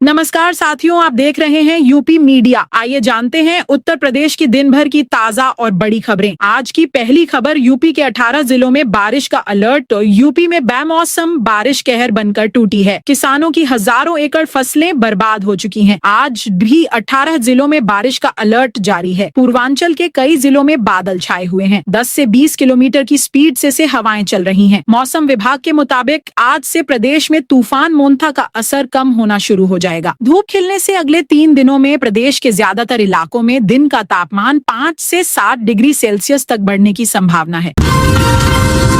नमस्कार साथियों, आप देख रहे हैं यूपी मीडिया। आइए जानते हैं उत्तर प्रदेश की दिन भर की ताजा और बड़ी खबरें। आज की पहली खबर, यूपी के 18 जिलों में बारिश का अलर्ट। तो यूपी में बेमौसम बारिश कहर बनकर टूटी है। किसानों की हजारों एकड़ फसलें बर्बाद हो चुकी हैं। आज भी 18 जिलों में बारिश का अलर्ट जारी है। पूर्वांचल के कई जिलों में बादल छाए हुए हैं। 10 से 20 किलोमीटर की स्पीड से हवाएं चल रही हैं। मौसम विभाग के मुताबिक आज से प्रदेश में तूफान मोंथा का असर कम होना शुरू हो जाएगा। धूप खिलने से अगले 3 दिनों में प्रदेश के ज्यादातर इलाकों में दिन का तापमान 5 से 7 डिग्री सेल्सियस तक बढ़ने की संभावना है।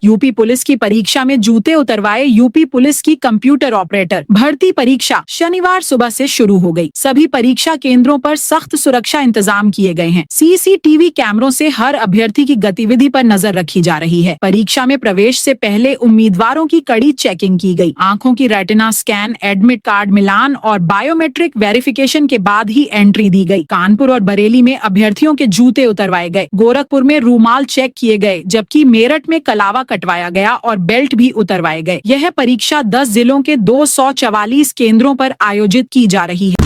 यूपी पुलिस की परीक्षा में जूते उतरवाए यूपी पुलिस की कंप्यूटर ऑपरेटर। भर्ती परीक्षा शनिवार सुबह से शुरू हो गई। सभी परीक्षा केंद्रों पर सख्त सुरक्षा इंतजाम किए गए हैं। सीसीटीवी कैमरों से हर अभ्यर्थी की गतिविधि पर नजर रखी जा रही है। परीक्षा में प्रवेश से पहले उम्मीदवारों की कड़ी चेकिंग की गई। आंखों की रेटिना स्कैन, एडमिट कार्ड मिलान और बायोमेट्रिक वेरिफिकेशन के बाद ही एंट्री दी गई। कानपुर और बरेली में अभ्यर्थियों के जूते उतरवाए गए। गोरखपुर में रूमाल चेक किए गए, जबकि मेरठ में कलावा कटवाया गया और बेल्ट भी उतरवाए गए। यह परीक्षा 10 जिलों के 244 केंद्रों पर आयोजित की जा रही है।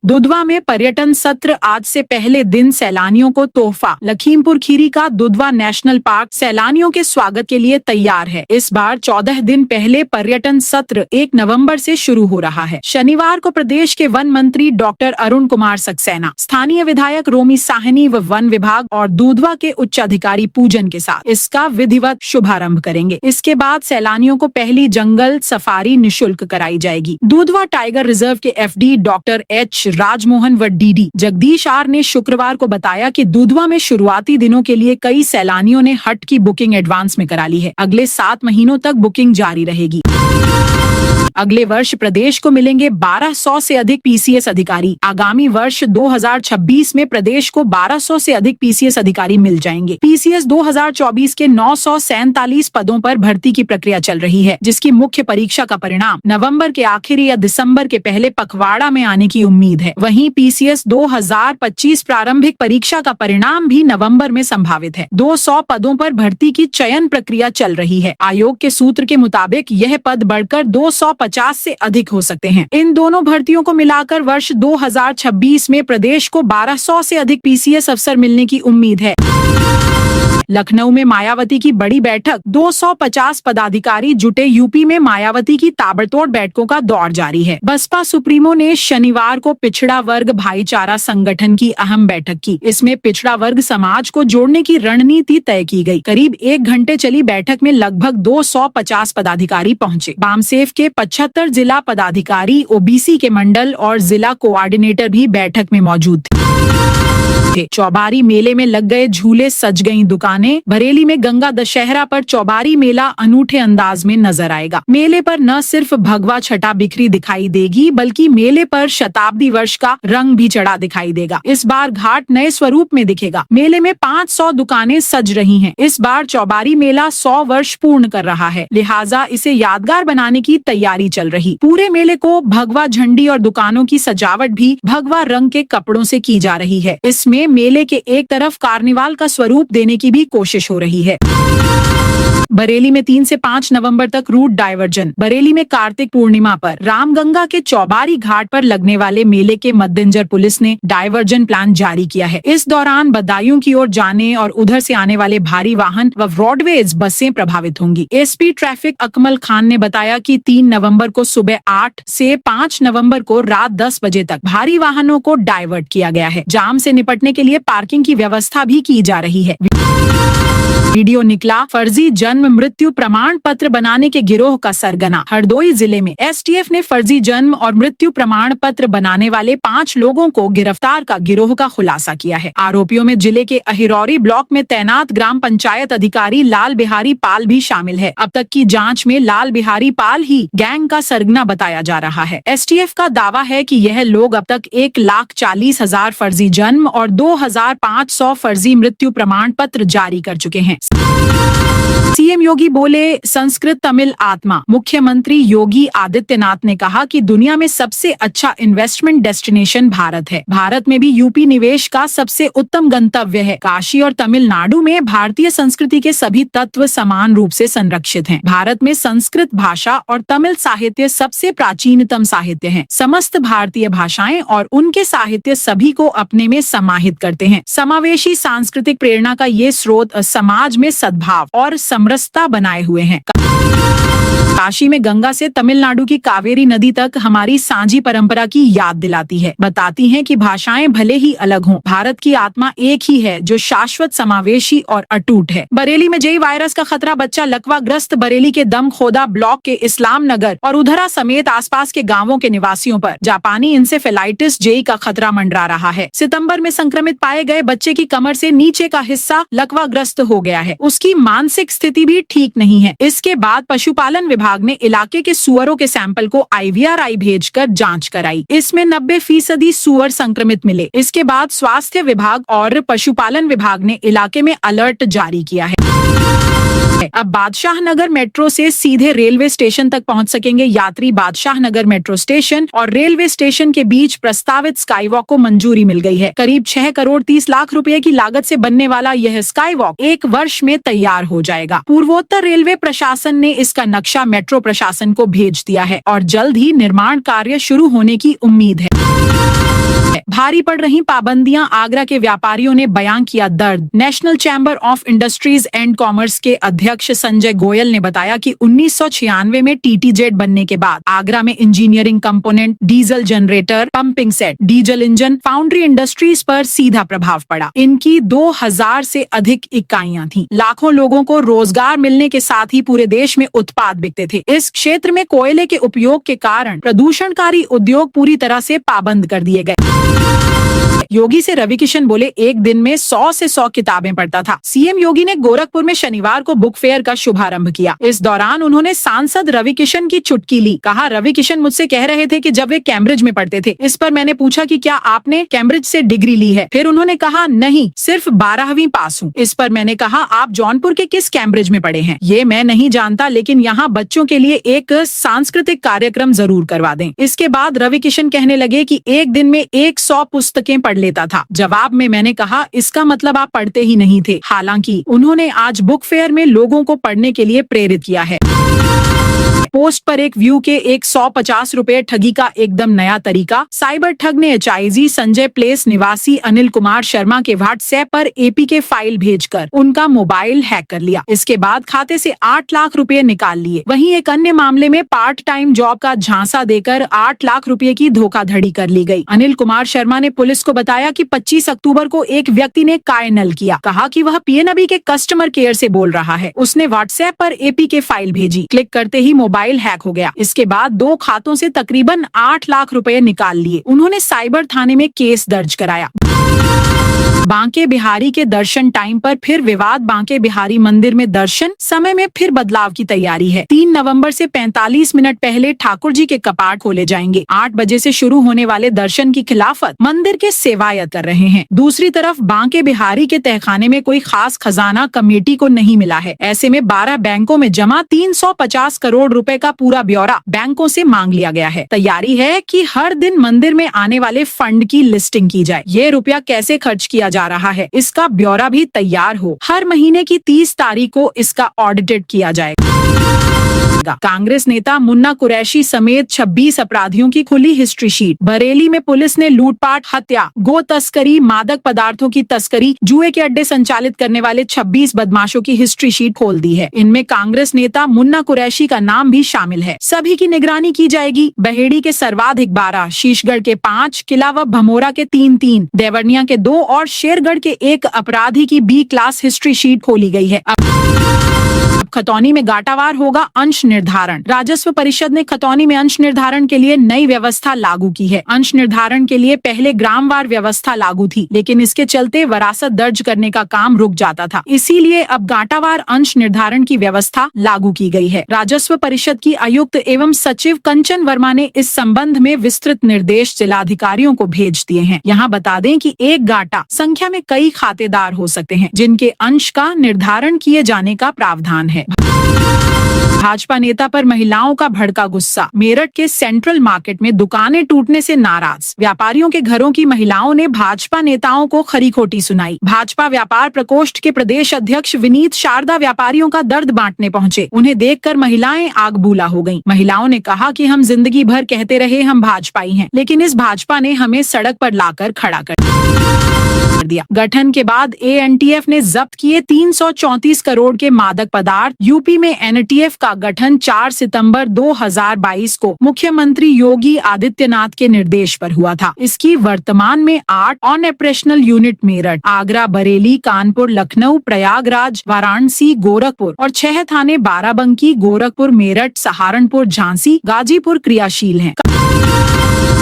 दुधवा में पर्यटन सत्र, आज से पहले दिन सैलानियों को तोहफा। लखीमपुर खीरी का दुधवा नेशनल पार्क सैलानियों के स्वागत के लिए तैयार है। इस बार 14 दिन पहले पर्यटन सत्र 1 नवंबर से शुरू हो रहा है। शनिवार को प्रदेश के वन मंत्री डॉक्टर अरुण कुमार सक्सेना, स्थानीय विधायक रोमी साहनी व वन विभाग और दुधवा के उच्च अधिकारी पूजन के साथ इसका विधिवत शुभारंभ करेंगे। इसके बाद सैलानियों को पहली जंगल सफारी निःशुल्क कराई जाएगी। दुधवा टाइगर रिजर्व के FD डॉक्टर H राजमोहन व DD जगदीश R ने शुक्रवार को बताया कि दुधवा में शुरुआती दिनों के लिए कई सैलानियों ने हट की बुकिंग एडवांस में करा ली है। अगले 7 महीनों तक बुकिंग जारी रहेगी। अगले वर्ष प्रदेश को मिलेंगे 1200 से अधिक PCS अधिकारी। आगामी वर्ष 2026 में प्रदेश को 1200 से अधिक PCS अधिकारी मिल जाएंगे। PCS 2024 के 947 पदों पर भर्ती की प्रक्रिया चल रही है, जिसकी मुख्य परीक्षा का परिणाम नवंबर के आखिरी या दिसंबर के पहले पखवाड़ा में आने की उम्मीद है। वहीं PCS 2025 प्रारंभिक परीक्षा का परिणाम भी नवंबर में संभावित है। 200 पदों पर भर्ती की चयन प्रक्रिया चल रही है। आयोग के सूत्र के मुताबिक यह पद बढ़कर 250 से अधिक हो सकते हैं। इन दोनों भर्तियों को मिलाकर वर्ष 2026 में प्रदेश को 1200 से अधिक PCS अफसर मिलने की उम्मीद है। लखनऊ में मायावती की बड़ी बैठक, 250 पदाधिकारी जुटे। यूपी में मायावती की ताबड़तोड़ बैठकों का दौर जारी है। बसपा सुप्रीमो ने शनिवार को पिछड़ा वर्ग भाईचारा संगठन की अहम बैठक की। इसमें पिछड़ा वर्ग समाज को जोड़ने की रणनीति तय की गई। करीब 1 घंटे चली बैठक में लगभग 250 पदाधिकारी पहुंचे। बामसेफ के 75 जिला पदाधिकारी, OBC के मंडल और जिला कोऑर्डिनेटर भी बैठक में मौजूद थे। चौबारी मेले में लग गए झूले, सज गईं दुकानें। बरेली में गंगा दशहरा पर चौबारी मेला अनूठे अंदाज में नजर आएगा। मेले पर न सिर्फ भगवा छटा बिखरी दिखाई देगी, बल्कि मेले पर शताब्दी वर्ष का रंग भी चढ़ा दिखाई देगा। इस बार घाट नए स्वरूप में दिखेगा। मेले में 500 दुकानें सज रही हैं। इस बार चौबारी मेला 100 वर्ष पूर्ण कर रहा है, लिहाजा इसे यादगार बनाने की तैयारी चल रही। पूरे मेले को भगवा झंडी और दुकानों की सजावट भी भगवा रंग के कपड़ों से की जा रही है। इसमें मेले के एक तरफ कार्निवाल का स्वरूप देने की भी कोशिश हो रही है। बरेली में 3 से 5 नवंबर तक रूट डायवर्जन। बरेली में कार्तिक पूर्णिमा पर रामगंगा के चौबारी घाट पर लगने वाले मेले के मद्देनजर पुलिस ने डायवर्जन प्लान जारी किया है। इस दौरान बदायूं की ओर जाने और उधर से आने वाले भारी वाहन व रोडवेज बसें प्रभावित होंगी। SP ट्रैफिक अकमल खान ने बताया कि 3 नवंबर को सुबह 8 से 5 नवंबर को रात 10 बजे तक भारी वाहनों को डायवर्ट किया गया है। जाम से निपटने के लिए पार्किंग की व्यवस्था भी की जा रही है। वीडियो निकला, फर्जी जन्म मृत्यु प्रमाण पत्र बनाने के गिरोह का सरगना। हरदोई जिले में STF ने फर्जी जन्म और मृत्यु प्रमाण पत्र बनाने वाले 5 लोगों को गिरफ्तार का गिरोह का खुलासा किया है। आरोपियों में जिले के अहिरौरी ब्लॉक में तैनात ग्राम पंचायत अधिकारी लाल बिहारी पाल भी शामिल है। अब तक की जांच में लाल बिहारी पाल ही गैंग का सरगना बताया जा रहा है। STF का दावा है कि यह लोग अब तक 1,40,000 फर्जी जन्म और 2,500 फर्जी मृत्यु प्रमाण पत्र जारी कर चुके हैं। सीएम योगी बोले संस्कृत तमिल आत्मा। मुख्यमंत्री योगी आदित्यनाथ ने कहा कि दुनिया में सबसे अच्छा इन्वेस्टमेंट डेस्टिनेशन भारत है। भारत में भी यूपी निवेश का सबसे उत्तम गंतव्य है। काशी और तमिलनाडु में भारतीय संस्कृति के सभी तत्व समान रूप से संरक्षित हैं। भारत में संस्कृत भाषा और तमिल साहित्य सबसे प्राचीनतम साहित्य है। समस्त भारतीय भाषाएं और उनके साहित्य सभी को अपने में समाहित करते हैं। समावेशी सांस्कृतिक प्रेरणा का ये स्रोत समाज में सद्भाव और समरसता बनाए हुए हैं। काशी में गंगा से तमिलनाडु की कावेरी नदी तक हमारी साझी परंपरा की याद दिलाती है। बताती हैं कि भाषाएं भले ही अलग हों, भारत की आत्मा एक ही है जो शाश्वत, समावेशी और अटूट है। बरेली में जेई वायरस का खतरा, बच्चा लकवाग्रस्त। बरेली के दम खोदा ब्लॉक के इस्लाम नगर और उधरा समेत आसपास के गांवों के निवासियों पर जापानी इंसेफेलाइटिस जेई का खतरा मंडरा रहा है। सितंबर में संक्रमित पाए गए बच्चे की कमर से नीचे का हिस्सा लकवाग्रस्त हो गया है। उसकी मानसिक स्थिति भी ठीक नहीं है। इसके बाद पशुपालन विभाग ने इलाके के सुअरों के सैंपल को IVRI भेजकर जांच कराई। इसमें 90% सुअर संक्रमित मिले। इसके बाद स्वास्थ्य विभाग और पशुपालन विभाग ने इलाके में अलर्ट जारी किया है। अब बादशाह नगर मेट्रो से सीधे रेलवे स्टेशन तक पहुंच सकेंगे यात्री। बादशाह नगर मेट्रो स्टेशन और रेलवे स्टेशन के बीच प्रस्तावित स्काईवॉक को मंजूरी मिल गई है। करीब 6 करोड़ 30 लाख रुपए की लागत से बनने वाला यह स्काईवॉक 1 वर्ष में तैयार हो जाएगा। पूर्वोत्तर रेलवे प्रशासन ने इसका नक्शा मेट्रो प्रशासन को भेज दिया है और जल्द ही निर्माण कार्य शुरू होने की उम्मीद है। भारी पड़ रही पाबंदियां, आगरा के व्यापारियों ने बयां किया दर्द। National chamber of industries and commerce के अध्यक्ष संजय गोयल ने बताया कि 1996 में TTZ बनने के बाद आगरा में engineering component, diesel generator, pumping set, diesel engine, foundry industries पर सीधा प्रभाव पड़ा। इनकी 2000 से अधिक इकाइयां थीं। लाखों लोगों को रोजगार मिलने के साथ ही पूरे देश में उत्पाद बिकते थे। इस क्षेत्र में कोयले के उपयोग के कारण प्रदूषणकारी उद्योग पूरी तरह से पाबंद कर दिए गए। योगी से रवि किशन बोले, एक दिन में 100 से 100 किताबें पढ़ता था। सीएम योगी ने गोरखपुर में शनिवार को बुक फेयर का शुभारंभ किया। इस दौरान उन्होंने सांसद रवि किशन की चुटकी ली। कहा, रवि किशन मुझसे कह रहे थे कि जब वे कैम्ब्रिज में पढ़ते थे। इस पर मैंने पूछा कि क्या आपने कैम्ब्रिज से डिग्री ली है? फिर उन्होंने कहा, नहीं, सिर्फ 12वीं पास हूँ। इस पर मैंने कहा, आप जौनपुर के किस कैम्ब्रिज में पढ़े हैं? ये मैं नहीं जानता, लेकिन यहाँ बच्चों के लिए एक सांस्कृतिक कार्यक्रम जरूर करवा दें। इसके बाद रवि किशन कहने लगे कि एक दिन में 100 पुस्तकें पढ़ लेता था। जवाब में मैंने कहा, इसका मतलब आप पढ़ते ही नहीं थे। हालांकि उन्होंने आज बुक फेयर में लोगों को पढ़ने के लिए प्रेरित किया है। पोस्ट पर एक व्यू के 150 रुपए ठगी का एकदम नया तरीका। साइबर ठग ने HIG संजय प्लेस निवासी अनिल कुमार शर्मा के WhatsApp पर APK फाइल भेजकर उनका मोबाइल हैक कर लिया। इसके बाद खाते से 8 लाख रुपए निकाल लिए। वहीं एक अन्य मामले में पार्ट टाइम जॉब का झांसा देकर 8 लाख रुपए की धोखाधड़ी कर ली गई। अनिल कुमार शर्मा ने पुलिस को बताया कि 25 अक्टूबर को एक व्यक्ति ने कायनल किया। कहा कि वह PNB के कस्टमर केयर से बोल रहा है। उसने WhatsApp पर APK फाइल भेजी। क्लिक करते ही मोबाइल हैक हो गया। इसके बाद 2 खातों से तकरीबन 8 लाख रुपए निकाल लिए। उन्होंने साइबर थाने में केस दर्ज कराया। बांके बिहारी के दर्शन टाइम पर फिर विवाद। बांके बिहारी मंदिर में दर्शन समय में फिर बदलाव की तैयारी है। 3 नवंबर से 45 मिनट पहले ठाकुर जी के कपाट खोले जाएंगे। 8 बजे से शुरू होने वाले दर्शन की खिलाफत मंदिर के सेवायत कर रहे हैं। दूसरी तरफ बांके बिहारी के तहखाने में कोई खास खजाना कमेटी को नहीं मिला है। ऐसे में 12 बैंकों में जमा 350 करोड़ रुपए का पूरा ब्यौरा बैंकों से मांग लिया गया है। तैयारी है कि हर दिन मंदिर में आने वाले फंड की लिस्टिंग की जाए। ये रुपया कैसे खर्च किया जा रहा है, इसका ब्यौरा भी तैयार हो। हर महीने की 30 तारीख को इसका ऑडिटेड किया जाएगा। कांग्रेस नेता मुन्ना कुरैशी समेत 26 अपराधियों की खुली हिस्ट्री शीट। बरेली में पुलिस ने लूटपाट, हत्या, गो तस्करी, मादक पदार्थों की तस्करी, जुए के अड्डे संचालित करने वाले 26 बदमाशों की हिस्ट्री शीट खोल दी है। इनमें कांग्रेस नेता मुन्ना कुरैशी का नाम भी शामिल है। सभी की निगरानी की जाएगी। बहेड़ी के सर्वाधिक 12, शीशगढ़ के 5, किला व भमोरा के 3, देवरनिया के 2 और शेरगढ़ के 1 अपराधी की B क्लास हिस्ट्री शीट खोली गई है। खतौनी में गाटावार होगा अंश निर्धारण। राजस्व परिषद ने खतौनी में अंश निर्धारण के लिए नई व्यवस्था लागू की है। अंश निर्धारण के लिए पहले ग्रामवार व्यवस्था लागू थी, लेकिन इसके चलते वरासत दर्ज करने का काम रुक जाता था। इसीलिए अब गाटावार अंश निर्धारण की व्यवस्था लागू की गई है। राजस्व परिषद की आयुक्त एवं सचिव कंचन वर्मा ने इस संबंध में विस्तृत निर्देश जिलाधिकारियों को भेज दिए हैं। यहाँ बता दें कि एक गाटा संख्या में कई खातेदार हो सकते हैं, जिनके अंश का निर्धारण किए जाने का प्रावधान है। भाजपा नेता पर महिलाओं का भड़का गुस्सा। मेरठ के सेंट्रल मार्केट में दुकानें टूटने से नाराज व्यापारियों के घरों की महिलाओं ने भाजपा नेताओं को खरी खोटी सुनाई। भाजपा व्यापार प्रकोष्ठ के प्रदेश अध्यक्ष विनीत शारदा व्यापारियों का दर्द बांटने पहुंचे। उन्हें देखकर महिलाएं आग बूला हो गईं। महिलाओं ने कहा कि हम जिंदगी भर कहते रहे हम भाजपाई हैं, लेकिन इस भाजपा ने हमें सड़क पर लाकर खड़ा कर दिया। गठन के बाद एएनटीएफ ने जब्त किए 334 करोड़ के मादक पदार्थ। यूपी में एनटीएफ का गठन 4 सितंबर 2022 को मुख्यमंत्री योगी आदित्यनाथ के निर्देश पर हुआ था। इसकी वर्तमान में 8 on operational unit Meerut, Agra, Bareilly, Kanpur, Lucknow, Prayagraj, Varanasi, Gorakhpur और 6 थाने बाराबंकी, गोरखपुर, मेरठ, सहारनपुर, झांसी, गाजीपुर क्रियाशील हैं।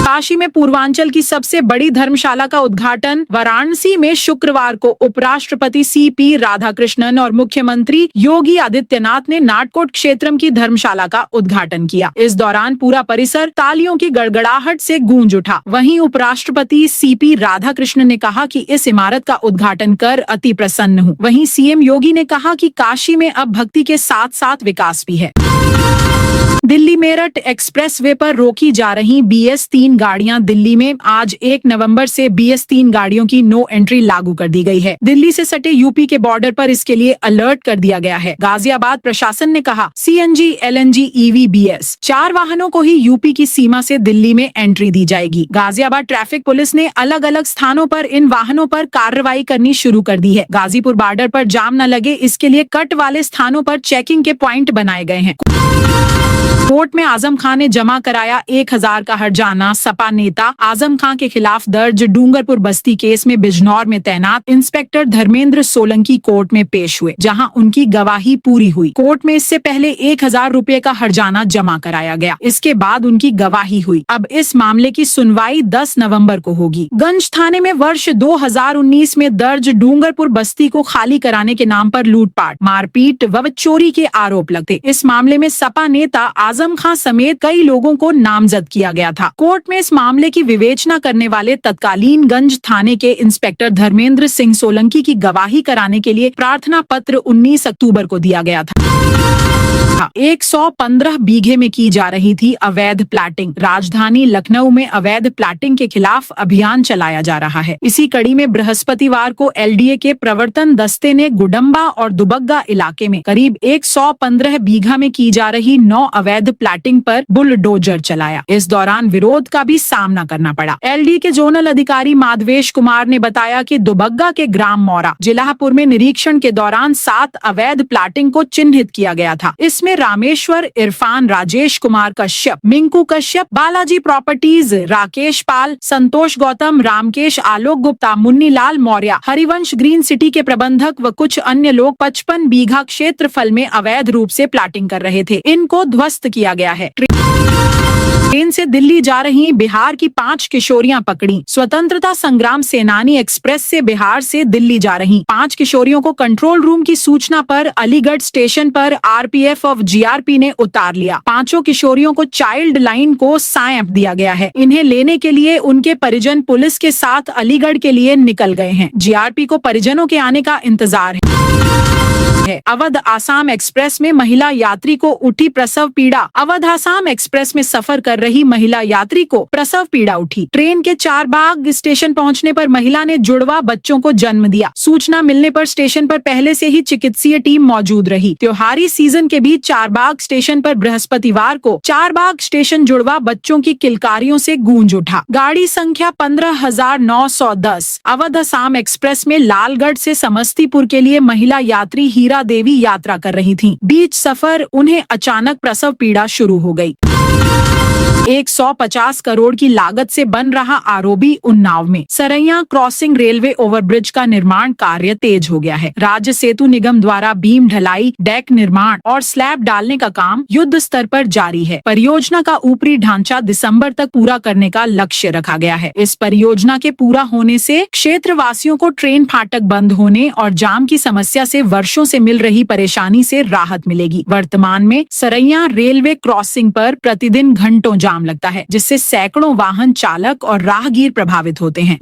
काशी में पूर्वांचल की सबसे बड़ी धर्मशाला का उद्घाटन। वाराणसी में शुक्रवार को उपराष्ट्रपति सीपी राधाकृष्णन और मुख्यमंत्री योगी आदित्यनाथ ने नाटकोट क्षेत्रम की धर्मशाला का उद्घाटन किया। इस दौरान पूरा परिसर तालियों की गड़गड़ाहट से गूंज उठा। वहीं उपराष्ट्रपति सीपी राधाकृष्णन ने कहा कि इस इमारत का उद्घाटन कर अति प्रसन्न हूँ। वहीं सीएम योगी ने कहा कि काशी में अब भक्ति के साथ साथ विकास भी है। दिल्ली मेरठ एक्सप्रेसवे पर रोकी जा रही BS3 गाड़ियां। दिल्ली में आज 1 नवंबर से BS3 गाड़ियों की नो एंट्री लागू कर दी गई है। दिल्ली से सटे यूपी के बॉर्डर पर इसके लिए अलर्ट कर दिया गया है। गाजियाबाद प्रशासन ने कहा CNG, LNG, EV, BS 4 वाहनों को ही यूपी की सीमा से दिल्ली में एंट्री दी जाएगी। गाजियाबाद ट्रैफिक पुलिस ने अलग अलग स्थानों पर इन वाहनों पर कार्रवाई करनी शुरू कर दी है। गाजीपुर बॉर्डर पर जाम न लगे, इसके लिए कट वाले स्थानों पर चेकिंग के पॉइंट बनाए गए हैं। कोर्ट में आजम खान ने जमा कराया 1000 का हर्जाना। सपा नेता आजम खान के खिलाफ दर्ज डूंगरपुर बस्ती केस में बिजनौर में तैनात इंस्पेक्टर धर्मेंद्र सोलंकी कोर्ट में पेश हुए, जहां उनकी गवाही पूरी हुई। कोर्ट में इससे पहले 1000 रुपए का हर्जाना जमा कराया गया। इसके बाद उनकी गवाही हुई। अब इस मामले की सुनवाई 10 नवम्बर को होगी। गंज थाने में वर्ष 2019 में दर्ज डूंगरपुर बस्ती को खाली कराने के नाम पर लूटपाट, मारपीट व चोरी के आरोप लगते। इस मामले में सपा नेता आजम खान समेत कई लोगों को नामजद किया गया था। कोर्ट में इस मामले की विवेचना करने वाले तत्कालीन गंज थाने के इंस्पेक्टर धर्मेंद्र सिंह सोलंकी की गवाही कराने के लिए प्रार्थना पत्र 19 अक्टूबर को दिया गया था। 115 बीघे में की जा रही थी अवैध प्लाटिंग। राजधानी लखनऊ में अवैध प्लाटिंग के खिलाफ अभियान चलाया जा रहा है। इसी कड़ी में बृहस्पतिवार को LDA के प्रवर्तन दस्ते ने गुडम्बा और दुबग्गा इलाके में करीब 115 बीघा में की जा रही 9 अवैध प्लाटिंग पर बुलडोजर चलाया। इस दौरान विरोध का भी सामना करना पड़ा। LDA के जोनल अधिकारी माधवेश कुमार ने बताया कि दुबग्गा के ग्राम मौरा, जिलापुर में निरीक्षण के दौरान 7 अवैध प्लाटिंग को चिन्हित किया गया था। इसमें रामेश्वर, इरफान, राजेश कुमार कश्यप, मिंकू कश्यप, बालाजी प्रॉपर्टीज, राकेश पाल, संतोष गौतम, रामकेश, आलोक गुप्ता, मुन्नीलाल मौर्य, हरिवंश ग्रीन सिटी के प्रबंधक व कुछ अन्य लोग 55 बीघा क्षेत्रफल में अवैध रूप से प्लाटिंग कर रहे थे। इनको ध्वस्त किया गया है। ट्रेन से दिल्ली जा रही बिहार की 5 किशोरियां पकड़ी। स्वतंत्रता संग्राम सेनानी एक्सप्रेस से बिहार से दिल्ली जा रही 5 किशोरियों को कंट्रोल रूम की सूचना पर अलीगढ़ स्टेशन पर RPF और GRP ने उतार लिया। 5 किशोरियों को चाइल्ड लाइन को सौंप दिया गया है। इन्हें लेने के लिए उनके परिजन पुलिस के साथ अलीगढ़ के लिए निकल गए हैं। GRP को परिजनों के आने का इंतजार है। अवध आसाम एक्सप्रेस में महिला यात्री को उठी प्रसव पीड़ा। अवध आसाम एक्सप्रेस में सफर कर रही महिला यात्री को प्रसव पीड़ा उठी। ट्रेन के चारबाग स्टेशन पहुंचने पर महिला ने जुड़वा बच्चों को जन्म दिया। सूचना मिलने पर स्टेशन पर पहले से ही चिकित्सीय टीम मौजूद रही। त्योहारी सीजन के बीच चारबाग स्टेशन पर बृहस्पतिवार को चारबाग स्टेशन जुड़वा बच्चों की किलकारियों से गूंज उठा। गाड़ी संख्या 15,910 अवध आसाम एक्सप्रेस में लालगढ़ से समस्तीपुर के लिए महिला यात्री हीरा देवी यात्रा कर रही थीं। बीच सफर उन्हें अचानक प्रसव पीड़ा शुरू हो गई। 150 करोड़ की लागत से बन रहा आरओबी उन्नाव में। सरैया क्रॉसिंग रेलवे ओवरब्रिज का निर्माण कार्य तेज हो गया है। राज्य सेतु निगम द्वारा बीम ढलाई, डेक निर्माण और स्लैब डालने का काम युद्ध स्तर पर जारी है। परियोजना का ऊपरी ढांचा दिसंबर तक पूरा करने का लक्ष्य रखा गया है। इस परियोजना के पूरा होने से क्षेत्रवासियों को ट्रेन फाटक बंद होने और जाम की समस्या से वर्षों से मिल रही परेशानी से राहत मिलेगी। वर्तमान में सरैया रेलवे क्रॉसिंग पर प्रतिदिन घंटों जाम लगता है, जिससे सैकड़ों वाहन चालक और राहगीर प्रभावित होते हैं।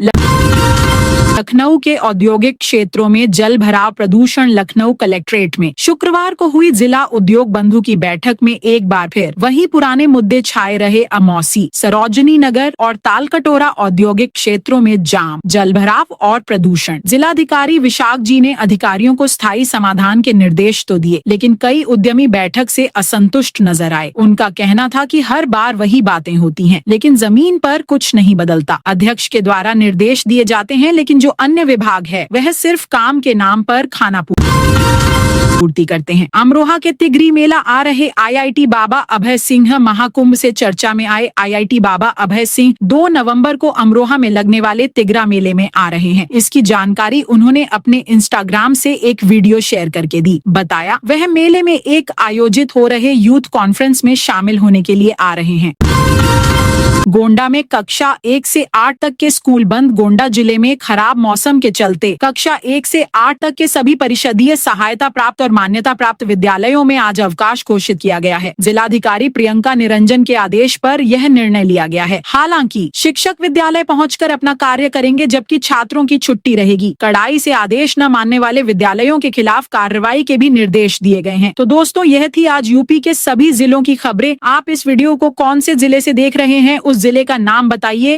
लखनऊ के औद्योगिक क्षेत्रों में जल भराव प्रदूषण। लखनऊ कलेक्ट्रेट में शुक्रवार को हुई जिला उद्योग बंधु की बैठक में एक बार फिर वही पुराने मुद्दे छाए रहे। अमौसी, सरोजनी नगर और तालकटोरा औद्योगिक क्षेत्रों में जाम, जल भराव और प्रदूषण। जिलाधिकारी विशाख जी ने अधिकारियों को स्थायी समाधान के निर्देश तो दिए, लेकिन कई उद्यमी बैठक से असंतुष्ट नजर आए। उनका कहना था कि हर बार वही बातें होती हैं, लेकिन जमीन पर कुछ नहीं बदलता। अध्यक्ष के द्वारा निर्देश दिए जाते हैं, लेकिन जो अन्य विभाग है वह सिर्फ काम के नाम पर खाना पूर्ति करते हैं। अमरोहा के तिगरी मेला आ रहे आईआईटी बाबा अभय सिंह महाकुंभ से चर्चा में आए। आईआईटी बाबा अभय सिंह 2 नवंबर को अमरोहा में लगने वाले तिगरा मेले में आ रहे हैं। इसकी जानकारी उन्होंने अपने इंस्टाग्राम से एक वीडियो शेयर करके दी। बताया वह मेले में एक आयोजित हो रहे यूथ कॉन्फ्रेंस में शामिल होने के लिए आ रहे हैं। गोंडा में कक्षा 1 से 8 तक के स्कूल बंद। गोंडा जिले में खराब मौसम के चलते कक्षा 1 से 8 तक के सभी परिषदीय सहायता प्राप्त और मान्यता प्राप्त विद्यालयों में आज अवकाश घोषित किया गया है। जिलाधिकारी प्रियंका निरंजन के आदेश पर यह निर्णय लिया गया है। हालांकि शिक्षक विद्यालय पहुंचकर अपना कार्य करेंगे, जबकि छात्रों की छुट्टी रहेगी। कड़ाई से आदेश न मानने वाले विद्यालयों के खिलाफ कार्रवाई के भी निर्देश दिए गए हैं। तो दोस्तों, यह थी आज यूपी के सभी जिलों की खबरें। आप इस वीडियो को कौन से जिले से देख रहे हैं, उस जिले का नाम बताइए